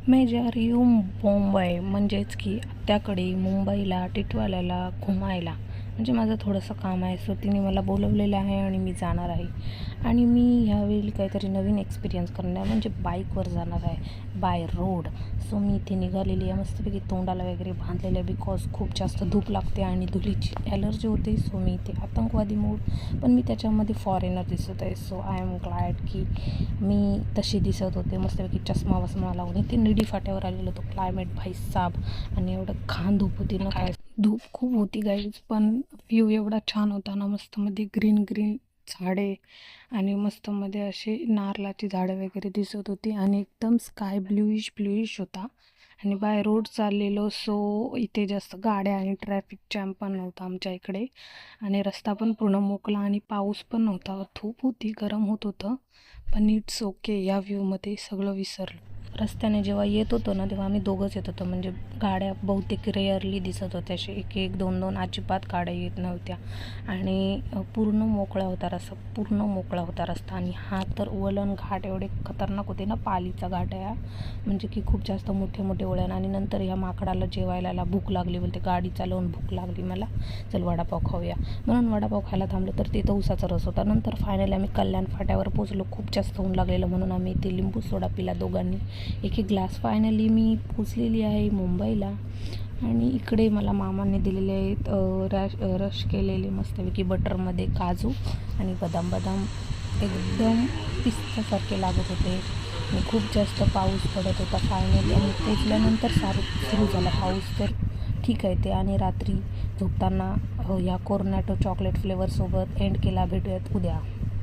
मैं जा रही हूँ मुंबई, म्हणजेच की आत्याकडे मुंबईला टिटवाल्याला घुमायला. म्हणजे माझं थोडंसं काम आहे, सो तिने मला बोलवलेलं आहे आणि मी जाणार आहे. आणि मी ह्यावेळी काहीतरी नवीन एक्सपिरियन्स करणार म्हणजे बाईकवर जाणार आहे बाय रोड. सो मी इथे निघालेली आहे, मस्तपैकी तोंडाला वगैरे बांधलेलं आहे बिकॉज खूप जास्त धूप लागते आणि धुळीची ॲलर्जी होते. सो मी इथे आतंकवादी मूड, पण मी त्याच्यामध्ये फॉरेनर दिसत आहे. सो आय एम ग्लॅड की मी तशी दिसत होते, मस्तपैकी चष्मा वसमा लावून. इथे निडी फाट्यावर आलेलो होतो. क्लायमेट भाई साब, आणि एवढं घाण धूप होती ना, काय धूप खूप होती गाईज, पण व्ह्यू एवढा छान होता ना, मस्तमध्ये ग्रीन ग्रीन झाडे आणि मस्तमध्ये असे नारळाची झाडं वगैरे दिसत होती आणि एकदम स्काय ब्ल्यूइश होता. आणि बाय रोड चाललेलो, सो इथे जास्त गाड्या आणि ट्रॅफिक जॅम पण नव्हता आमच्या इकडे, आणि रस्ता पण पूर्ण मोकळा आणि पाऊस पण नव्हता. धूप होती, गरम होत होतं, पण इट्स ओके. या व्ह्यूमध्ये सगळं विसरलं. रस्त्याने जेव्हा येत होतो ना, तेव्हा आम्ही दोघंच येत होतो, म्हणजे गाड्या बहुतेक रेअरली दिसत होत्या. असे एक दोन अजिबात गाड्या येत नव्हत्या. आणि पूर्ण मोकळा होता रस्ता. आणि हा तर वळण घाट एवढे खतरनाक होते ना, पालीचा घाट आहे हा, म्हणजे की खूप जास्त मोठे वळण. आणि नंतर ह्या माकडाला जेवायला भूक लागली, बोलते गाडी चालवून भूक लागली मला, चल वडापाव खाऊया. म्हणून वडापाव खायला थांबलो, तर तिथं उसाचा रस होता. नंतर फायनली आम्ही कल्याण फाट्यावर पोचलो. खूप जास्त ऊन लागलेलं, म्हणून आम्ही इथे लिंबू सोडा पिला दोघांनी, एक ग्लास. फायनली मी पोचलेली आहे मुंबईला. आणि इकडे मला मामाने दिलेले आहेत रश केलेले मस्तपैकी बटरमध्ये काजू आणि बदाम एकदम पिस्त्यासारखे लागत होते. आणि खूप जास्त पाऊस पडत होता. फायनली आम्ही पोचल्यानंतर सुरू झाला पाऊस, तर ठीक आहे ते. आणि रात्री झोपताना ह्या कोर्नॅटो चॉकलेट फ्लेवरसोबत एंड केला. भेटूयात उद्या.